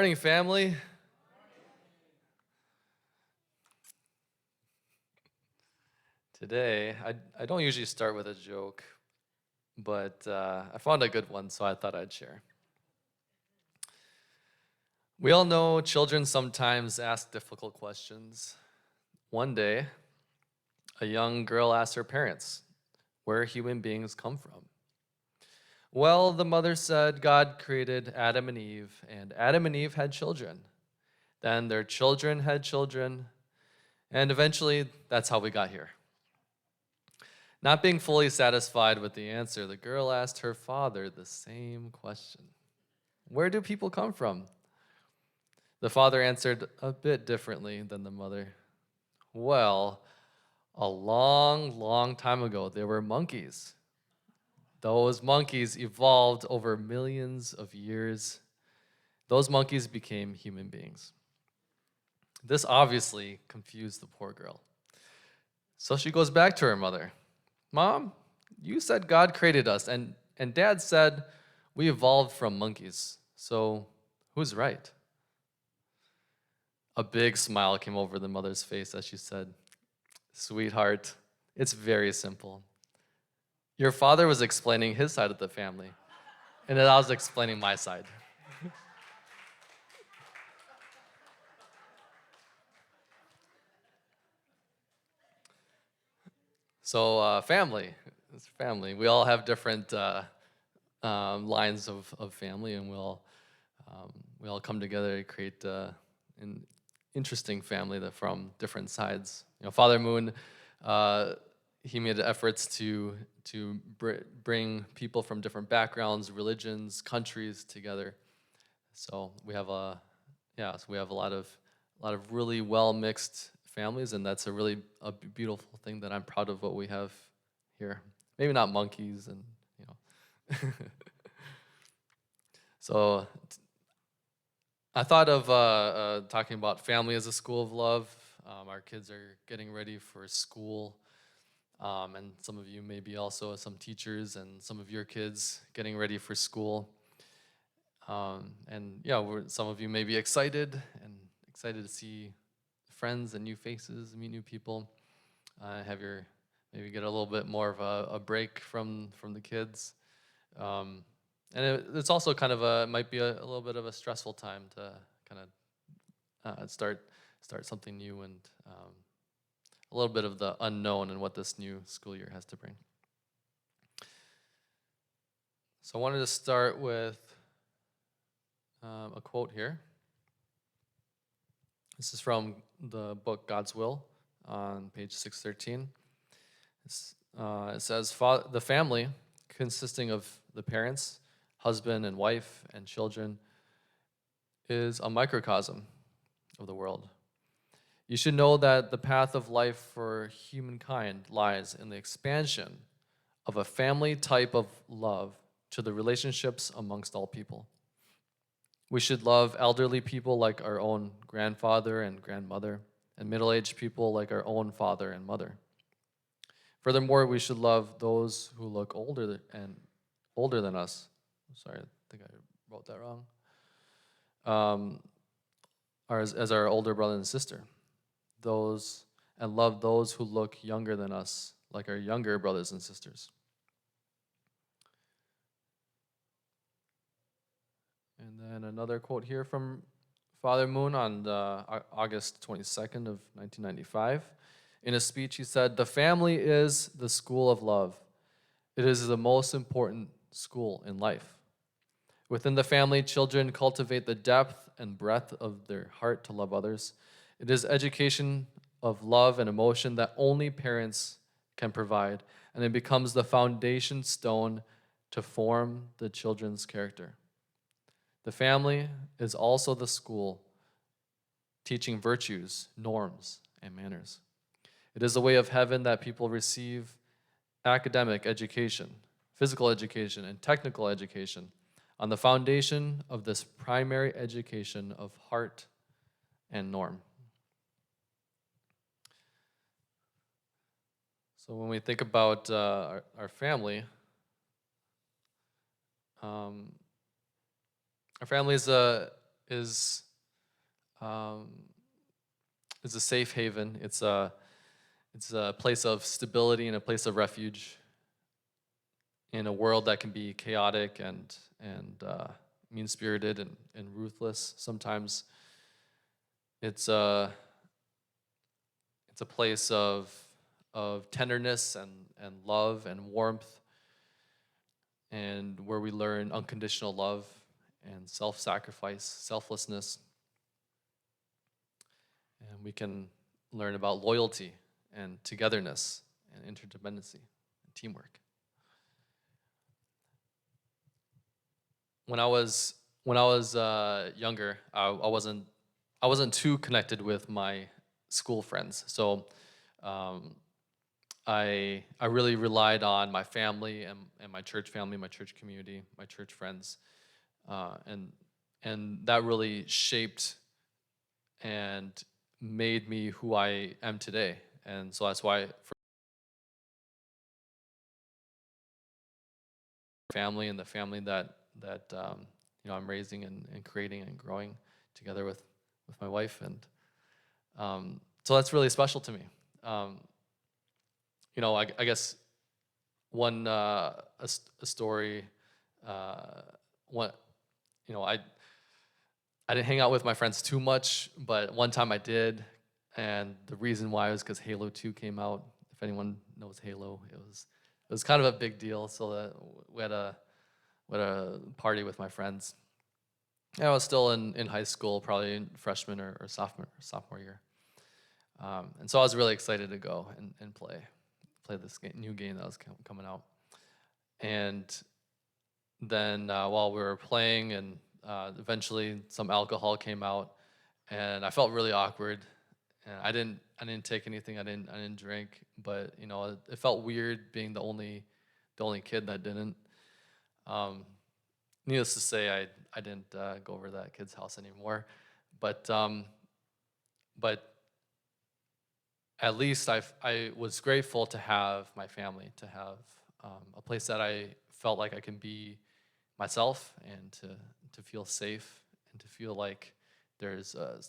Morning, family. Today, I don't usually start with a joke, but I found a good one, so I thought I'd share. We all know children sometimes ask difficult questions. One day, a young girl asked her parents where human beings come from. Well, the mother said God created Adam and Adam and Eve had children. Then their children had children, and eventually, that's how we got here. Not being fully satisfied with the answer, the girl asked her father the same question. Where do people come from? The father answered a bit differently than the mother. Well, a long, long time ago, there were monkeys. Those monkeys evolved over millions of years. Those monkeys became human beings. This obviously confused the poor girl. So she goes back to her mother. Mom, you said God created us, and Dad said we evolved from monkeys. So who's right? A big smile came over the mother's face as she said, Sweetheart, it's very simple. Your father was explaining his side of the family, and then I was explaining my side. So family, it's family. We all have different lines of family, and we all come together to create an interesting family that from different sides. Father Moon, he made efforts to bring people from different backgrounds, religions, countries together. So we have a lot of really well mixed families, and that's a beautiful thing that I'm proud of what we have here. Maybe not monkeys, and you know. So I thought of talking about family as a school of love. Our kids are getting ready for school, and some of you maybe also some teachers and some of your kids getting ready for school. And yeah, some of you may be excited to see friends and new faces, meet new people, maybe get a little bit more of a break from the kids. It's also kind of might be a little bit of a stressful time to kind of start something new and a little bit of the unknown and what this new school year has to bring. So I wanted to start with a quote here. This is from the book God's Will on page 613. It says, the family, consisting of the parents, husband and wife and children, is a microcosm of the world. You should know that the path of life for humankind lies in the expansion of a family type of love to the relationships amongst all people. We should love elderly people like our own grandfather and grandmother, and middle-aged people like our own father and mother. Furthermore, we should love those who look older than us. Sorry, I think I wrote that wrong. As our older brother and sister. And love those who look younger than us, like our younger brothers and sisters. And then another quote here from Father Moon on August 22nd of 1995. In a speech, he said, "The family is the school of love. It is the most important school in life. Within the family, children cultivate the depth and breadth of their heart to love others. It is education of love and emotion that only parents can provide, and it becomes the foundation stone to form the children's character. The family is also the school, teaching virtues, norms, and manners. It is the way of heaven that people receive academic education, physical education, and technical education on the foundation of this primary education of heart and norm." So when we think about our family, our family is is um, is a safe haven. It's a place of stability and a place of refuge in a world that can be chaotic and mean-spirited and ruthless. Sometimes it's a it's a place of tenderness and love and warmth, and where we learn unconditional love and self-sacrifice, selflessness, and we can learn about loyalty and togetherness and interdependency and teamwork. When I was younger, I wasn't too connected with my school friends, so um, I really relied on my family and my church family, my church community, my church friends, uh, and and that really shaped and made me who I am today. And so that's why for family and the family that I'm raising and creating and growing together with my wife, and so that's really special to me. Um, I guess one a story. One, you know, I didn't hang out with my friends too much, but one time I did, and the reason why was because Halo 2 came out. If anyone knows Halo, it was kind of a big deal. So that we had a party with my friends. And I was still in high school, probably in freshman or sophomore year, and so I was really excited to go and play this new game that was coming out. And then while we were playing, and eventually some alcohol came out, and I felt really awkward. And I didn't take anything. I didn't drink, but it felt weird being the only kid that didn't. Um, Needless to say, I didn't go over to that kid's house anymore, but but at least I was grateful to have my family, to have a place that I felt like I can be myself, and to feel safe, and to feel like there's a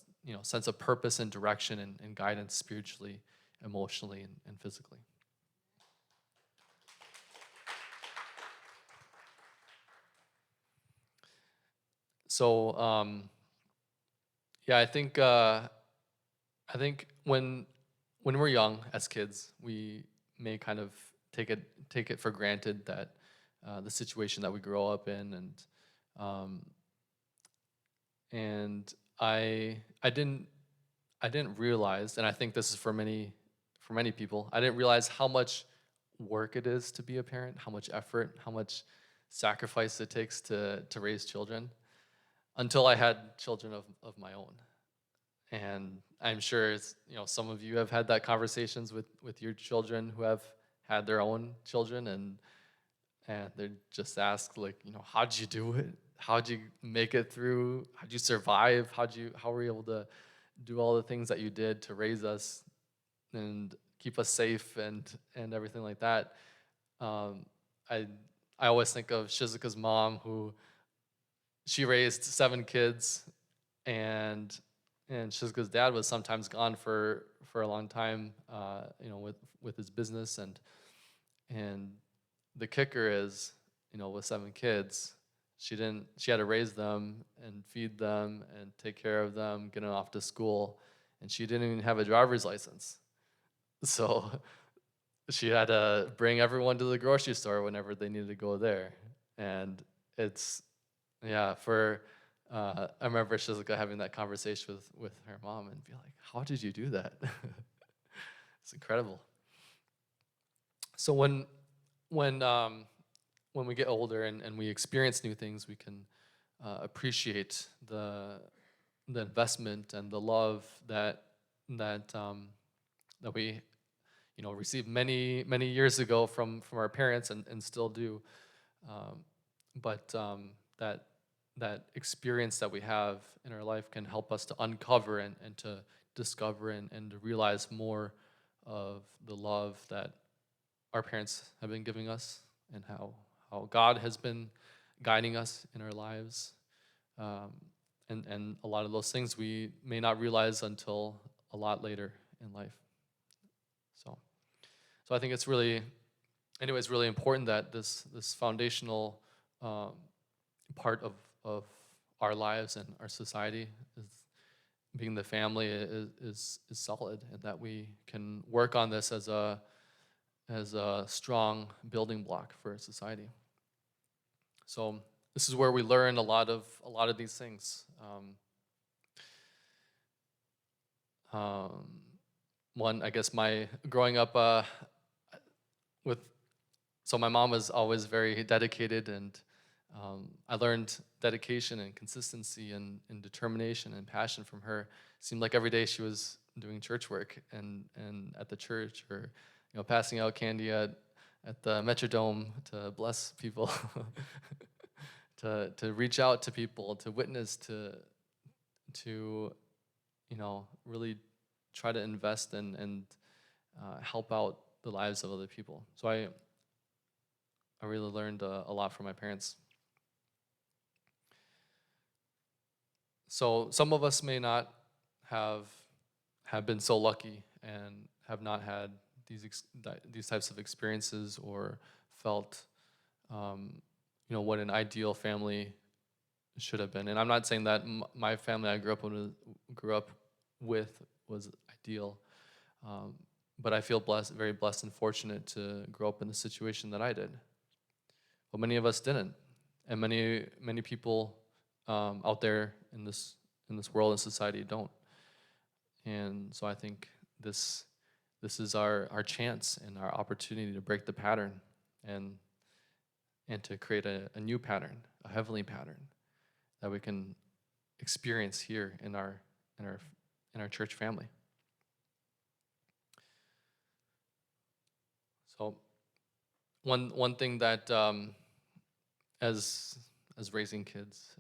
sense of purpose and direction and guidance spiritually, emotionally, and physically. So yeah, I think when we're young as kids, we may kind of take it for granted that the situation that we grow up in, um, and I didn't realize, and I think this is for many people, I didn't realize how much work it is to be a parent, how much effort, how much sacrifice it takes to raise children, until I had children of my own. And I'm sure some of you have had that conversations with your children who have had their own children, and they just ask, like, how'd you do it? How'd you make it through? How'd you survive? How were you able to do all the things that you did to raise us and keep us safe and everything like that? Um, I I always think of Shizuka's mom, who she raised 7 kids, and Shizuka's dad was sometimes gone for a long time, with his business, and the kicker is, with 7 kids, she had to raise them and feed them and take care of them, get them off to school, and she didn't even have a driver's license. So she had to bring everyone to the grocery store whenever they needed to go there. And it's, yeah, I remember Shizuka having that conversation with her mom and be like, how did you do that? It's incredible. So when when we get older and we experience new things, we can appreciate the investment and the love that we received many years ago from our parents, and still do. Um, but that experience that we have in our life can help us to uncover and to discover and to realize more of the love that our parents have been giving us, and how God has been guiding us in our lives, um, and a lot of those things we may not realize until a lot later in life. So, so I think it's really, anyways, really important that this foundational part of our lives and our society is being the family is solid, and that we can work on this as a strong building block for society. So this is where we learn a lot of these things. One, I guess, my growing up with, so my mom was always very dedicated, and I learned dedication and consistency and determination and passion from her. It seemed like every day she was doing church work and at the church, or passing out candy at the Metrodome to bless people, to reach out to people, to witness, to really try to invest and help out the lives of other people. So I really learned a lot from my parents. So some of us may not have been so lucky and have not had these types of experiences, or felt what an ideal family should have been. And I'm not saying that my family I grew up with was ideal, but I feel blessed, very blessed and fortunate to grow up in the situation that I did. But many of us didn't, and many people out there in this world and society don't. And so I think this is our chance and our opportunity to break the pattern, and to create a new pattern, a heavenly pattern that we can experience here in our church family. So one thing that as raising kids,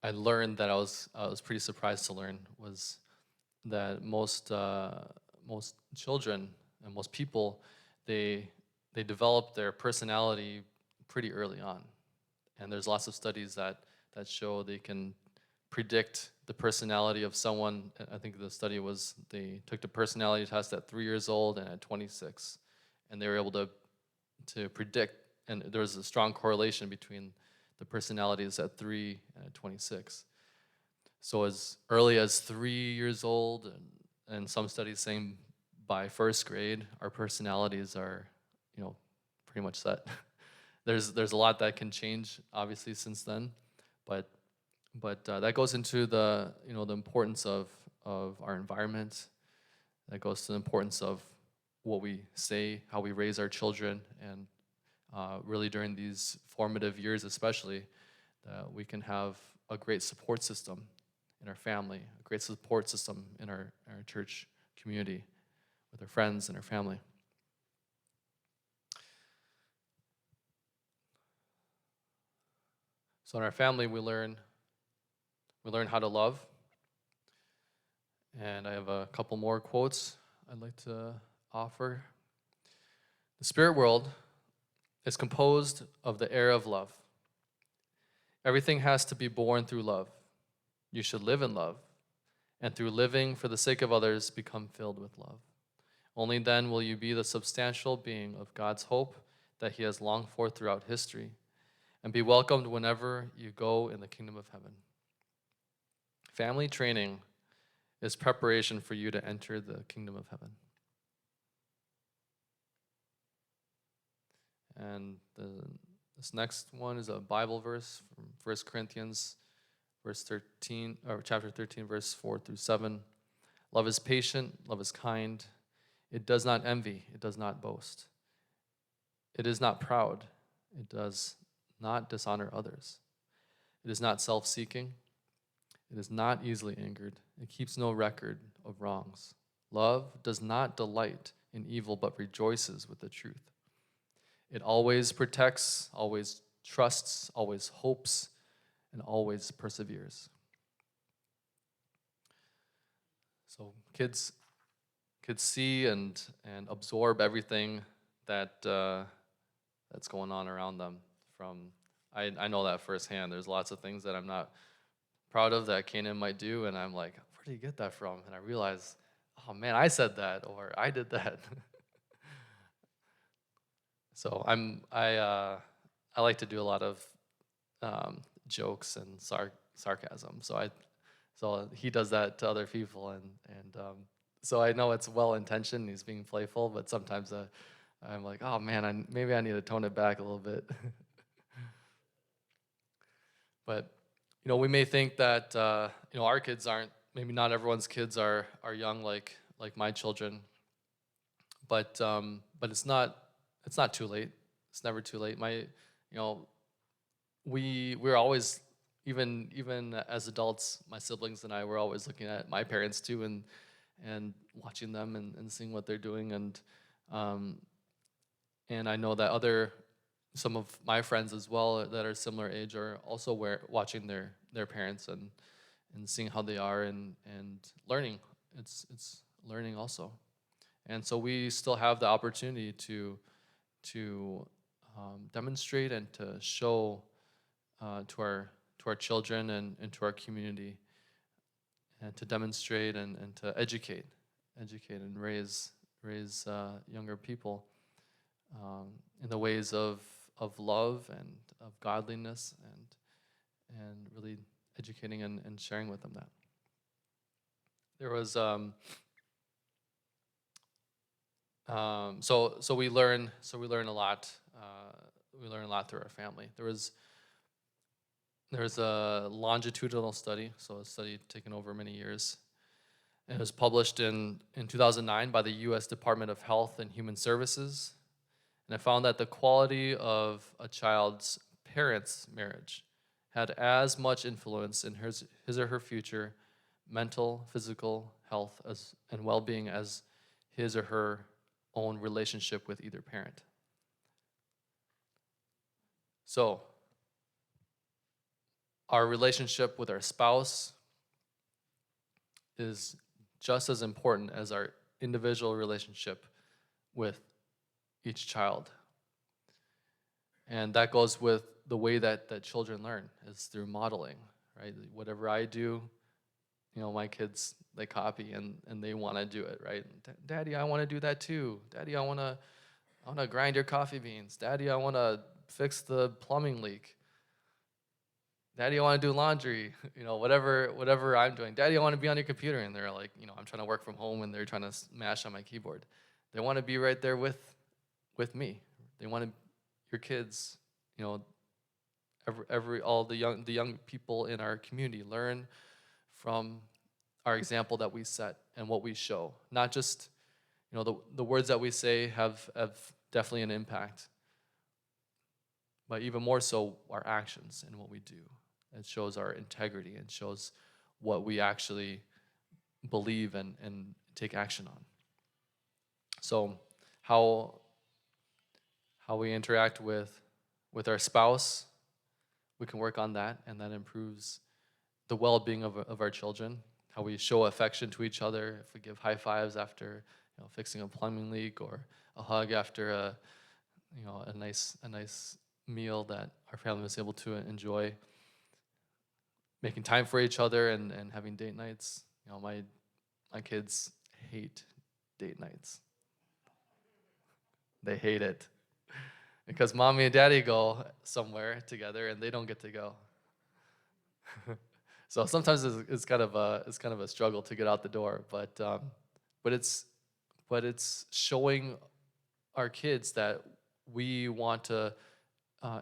I learned that I was pretty surprised to learn, was that most children and most people, they develop their personality pretty early on. And there's lots of studies that show they can predict the personality of someone. I think the study was, they took the personality test at 3 years old and at 26, and they were able to predict, and there was a strong correlation between the personalities at 3 and at 26. So as early as 3 years old, and some studies saying by first grade, our personalities are, pretty much set. There's a lot that can change, obviously, since then, but that goes into the the importance of our environment. That goes to the importance of what we say, how we raise our children, and really during these formative years, especially, that we can have a great support system in our family, a great support system in our church community, with our friends and our family. So in our family, we learn how to love. And I have a couple more quotes I'd like to offer. The spirit world is composed of the air of love. Everything has to be born through love. You should live in love, and through living for the sake of others, become filled with love. Only then will you be the substantial being of God's hope that He has longed for throughout history, and be welcomed whenever you go in the kingdom of heaven. Family training is preparation for you to enter the kingdom of heaven. And this next one is a Bible verse from 1 Corinthians chapter 13, verse 4 through 7. Love is patient, love is kind. It does not envy, it does not boast. It is not proud, it does not dishonor others. It is not self-seeking. It is not easily angered. It keeps no record of wrongs. Love does not delight in evil, but rejoices with the truth. It always protects, always trusts, always hopes, and always perseveres. So kids see and absorb everything that's going on around them, from I know that firsthand. There's lots of things that I'm not proud of that Kanan might do, and I'm like, where did he get that from? And I realize, oh man, I said that or I did that. So I like to do a lot of jokes and sarcasm. So he does that to other people, and so I know it's well intentioned. He's being playful, but sometimes I'm like, oh man, maybe I need to tone it back a little bit. But we may think that our kids aren't. Maybe not everyone's kids are young like my children, but it's not too late. It's never too late. We're always, even as adults, my siblings and I were always looking at my parents too, and watching them and seeing what they're doing, um, and I know that some of my friends as well that are similar age are also watching their parents and seeing how they are and learning. It's learning also, and so we still have the opportunity to demonstrate and to show to our children and to our community, and to demonstrate and to educate and raise younger people in the ways of love and of godliness, and really educating and sharing with them that. There was so we learn a lot. We learn a lot through our family. There's a longitudinal study, so a study taken over many years. And it was published in 2009 by the U.S. Department of Health and Human Services. And it found that the quality of a child's parents' marriage had as much influence in his or her future mental, physical health and well-being as his or her own relationship with either parent. So, our relationship with our spouse is just as important as our individual relationship with each child. And that goes with the way that children learn, is through modeling, right? Whatever I do, my kids, they copy and they want to do it, right? Daddy, I want to do that too. Daddy, I want to grind your coffee beans. Daddy, I want to fix the plumbing leak. Daddy, I want to do laundry. Whatever I'm doing. Daddy, I want to be on your computer. And they're like, I'm trying to work from home and they're trying to mash on my keyboard. They want to be right there with me. They want your kids, all the young people in our community learn from our example that we set and what we show. Not just, the words that we say have definitely an impact, but even more so our actions and what we do. It shows our integrity and shows what we actually believe and take action on. So how we interact with our spouse, we can work on that, and that improves the well-being of our children. How we show affection to each other, if we give high fives after fixing a plumbing leak, or a hug after a nice meal that our family was able to enjoy. Making time for each other and having date nights. My kids hate date nights. They hate it because mommy and daddy go somewhere together and they don't get to go. So sometimes it's kind of a struggle to get out the door, but it's showing our kids that we want to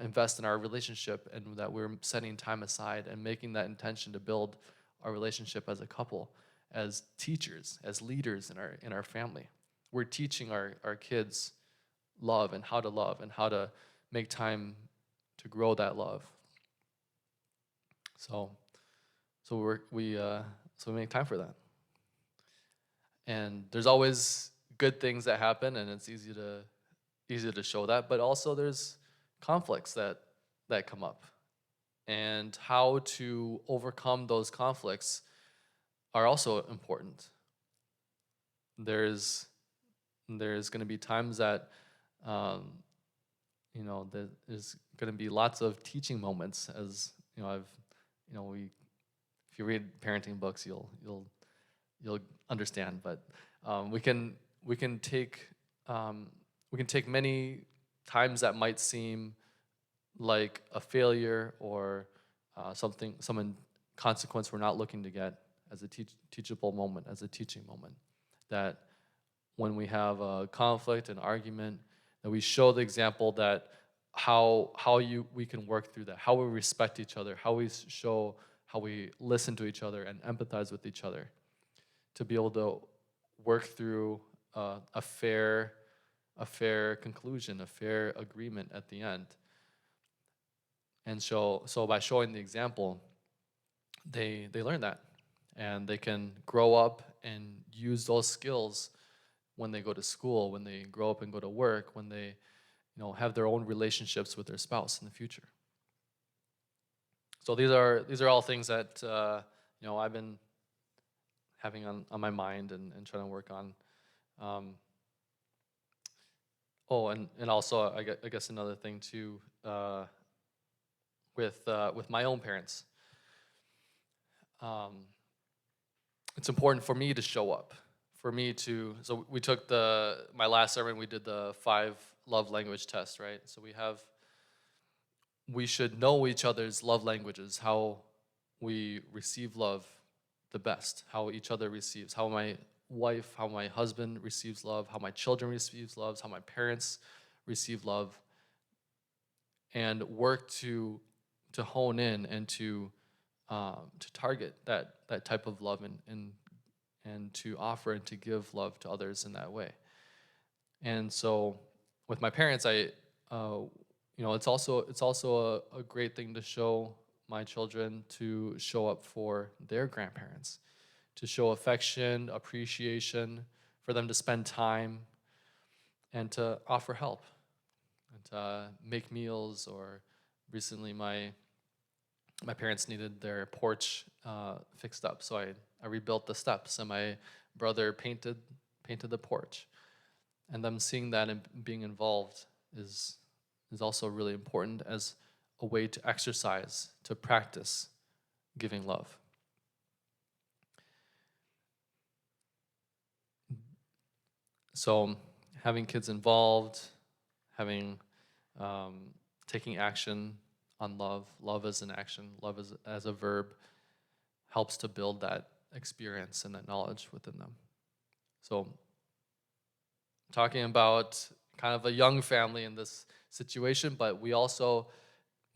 invest in our relationship, and that we're setting time aside and making that intention to build our relationship as a couple, as teachers, as leaders in our family. We're teaching our kids love and how to make time to grow that love. So we make time for that. And there's always good things that happen, and it's easy to show that, but also there's conflicts that come up, and how to overcome those conflicts are also important. There's going to be times that there's going to be lots of teaching moments. As you know, we if you read parenting books, you'll understand. But we can take many times that might seem like a failure or some consequence we're not looking to get as a teachable moment, as a teaching moment. That when we have a conflict, an argument, that we show the example that we can work through that, how we respect each other, how we show how we listen to each other and empathize with each other, to be able to work through a fair conclusion, a fair agreement at the end. And so by showing the example, they learn that, and they can grow up and use those skills when they go to school, when they grow up and go to work, when they have their own relationships with their spouse in the future. So these are all things that I've been having on my mind and trying to work on. And also I guess another thing too, with my own parents. It's important for me to show up. So we took my last sermon, we did the 5 love language test, right? So we should know each other's love languages, how we receive love the best, how each other receives, how my wife, how my husband receives love, how my children receives love, how my parents receive love, and work to hone in and to target that type of love and to offer and to give love to others in that way. And so with my parents, it's also a great thing to show my children, to show up for their grandparents, to show affection, appreciation, for them to spend time and to offer help and to make meals. Or recently my parents needed their porch fixed up, so I rebuilt the steps, and my brother painted the porch. And them seeing that and being involved is also really important as a way to exercise, to practice giving love. So having kids involved, taking action on love as an action, love as a verb, helps to build that experience and that knowledge within them. So talking about kind of a young family in this situation, but we also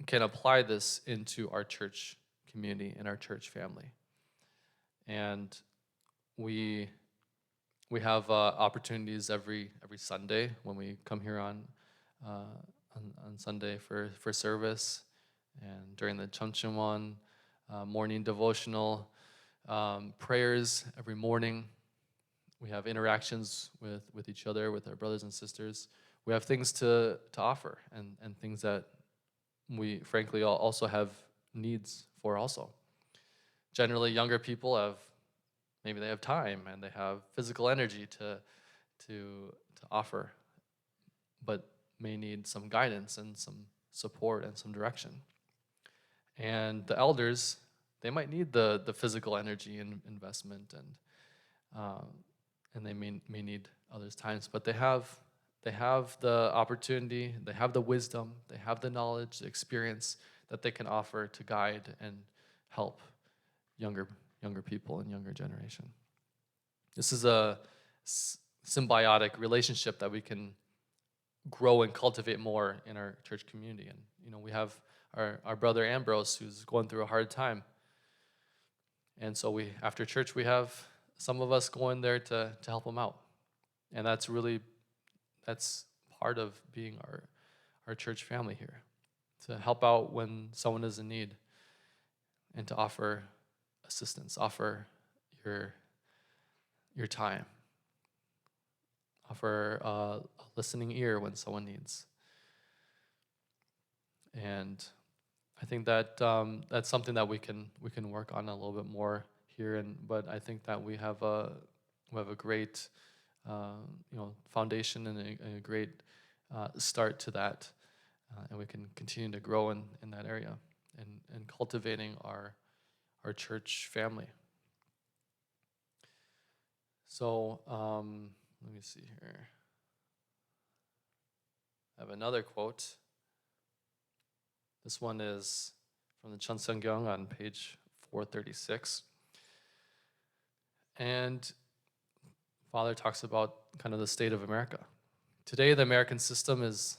can apply this into our church community and our church family. And we have opportunities every Sunday when we come here on Sunday for service, and during the Chuncheon morning devotional, prayers every morning. We have interactions with each other, with our brothers and sisters. We have things to offer, and things that we frankly also have needs for also. Generally, younger people maybe they have time and they have physical energy to offer, but may need some guidance and some support and some direction. And the elders, they might need the physical energy and investment, and they may need others' times, but they have the opportunity, they have the wisdom, they have the knowledge, the experience that they can offer to guide and help younger people and younger generation. This is a symbiotic relationship that we can grow and cultivate more in our church community. And we have our brother Ambrose, who's going through a hard time. And so after church, we have some of us going there to help him out. And that's part of being our church family here, to help out when someone is in need and to offer assistance, offer your time, offer a listening ear when someone needs. And I think that that's something that we can work on a little bit more here. But I think that we have a great foundation and a great start to that and we can continue to grow in that area and cultivating our church family. So let me see here. I have another quote. This one is from the Chunseongyong on page 436. And Father talks about kind of the state of America. Today, the American system is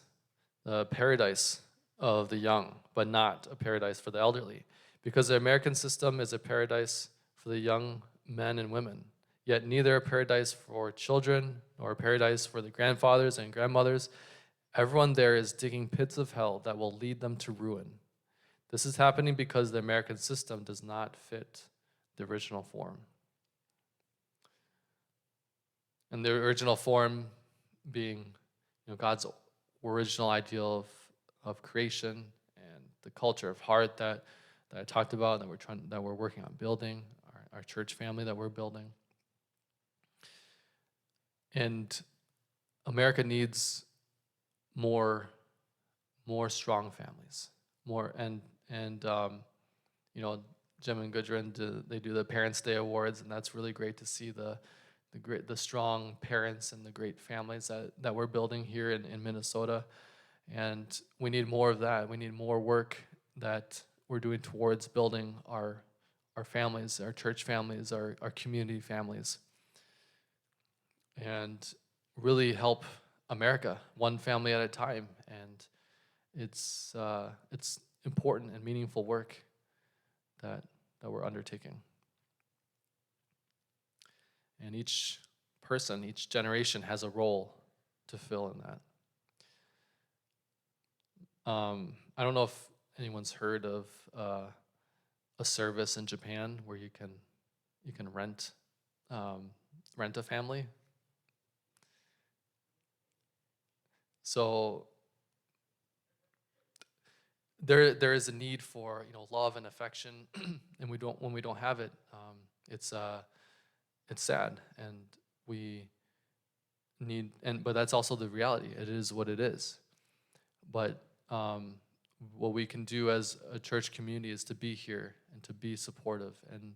the paradise of the young, but not a paradise for the elderly, because the American system is a paradise for the young men and women, yet neither a paradise for children nor a paradise for the grandfathers and grandmothers. Everyone there is digging pits of hell that will lead them to ruin. This is happening because the American system does not fit the original form. And the original form being, God's original ideal of creation and the culture of heart that I talked about, that we're working on building, our church family that we're building. And America needs more strong families, Jim and Gudrun they do the Parents' Day Awards, and that's really great to see the strong parents and the great families that we're building here in Minnesota. And we need more of that. We need more work that we're doing towards building our families, our church families, our community families, and really help America one family at a time. And it's important and meaningful work that we're undertaking. And each person, each generation has a role to fill in that. I don't know if anyone's heard of a service in Japan where you can rent a family. So there is a need for love and affection, and when we don't have it, it's sad, and we need, but that's also the reality. It is what it is. But what we can do as a church community is to be here and to be supportive and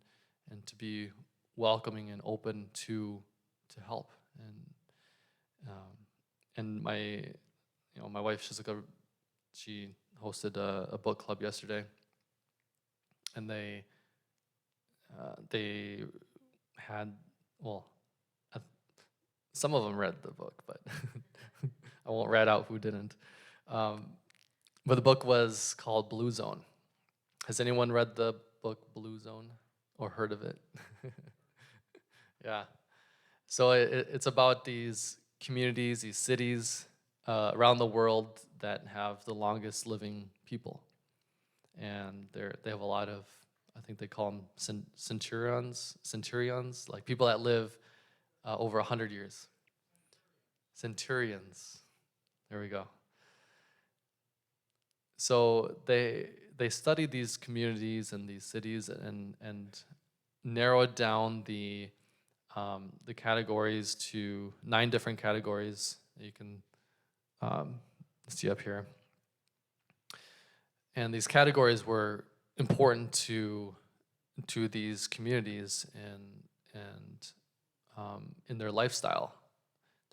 to be welcoming and open to help. And my wife Shizuka, she hosted a book club yesterday, and they had, some of them read the book, but I won't rat out who didn't. But the book was called Blue Zone. Has anyone read the book Blue Zone or heard of it? Yeah. So it's about these communities, these cities around the world that have the longest living people. And they have a lot of, I think they call them centurions, like people that live over 100 years. Centurions. There we go. So they studied these communities and these cities and narrowed down the categories to 9 different categories that you can see up here. And these categories were important to these communities and in their lifestyle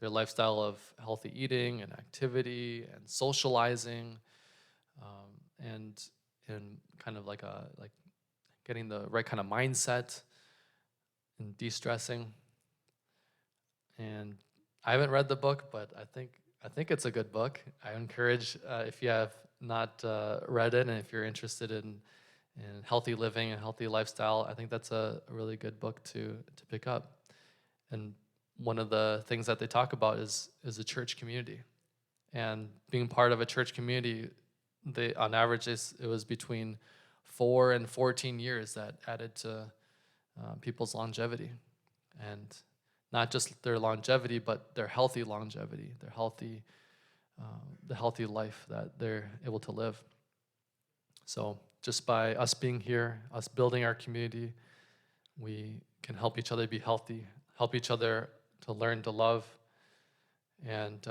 of healthy eating and activity and socializing, and kind of like getting the right kind of mindset and de-stressing. And I haven't read the book, but I think it's a good book. I encourage, if you have not read it, and if you're interested in healthy living and healthy lifestyle, I think that's a really good book to pick up. And one of the things that they talk about is a church community. And being part of a church community, on average, it was between 4 and 14 years that added to people's longevity. And not just their longevity, but their healthy longevity, the healthy life that they're able to live. So just by us being here, us building our community, we can help each other be healthy, help each other to learn to love, and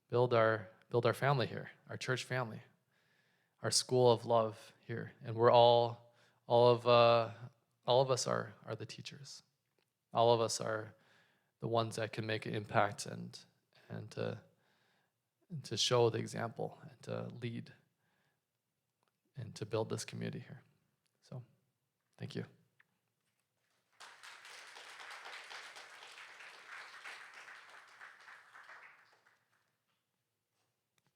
build our build our family here, our church family, our school of love here. And we're all of us are the teachers. All of us are the ones that can make an impact and to show the example and to lead and to build this community here. So, thank you.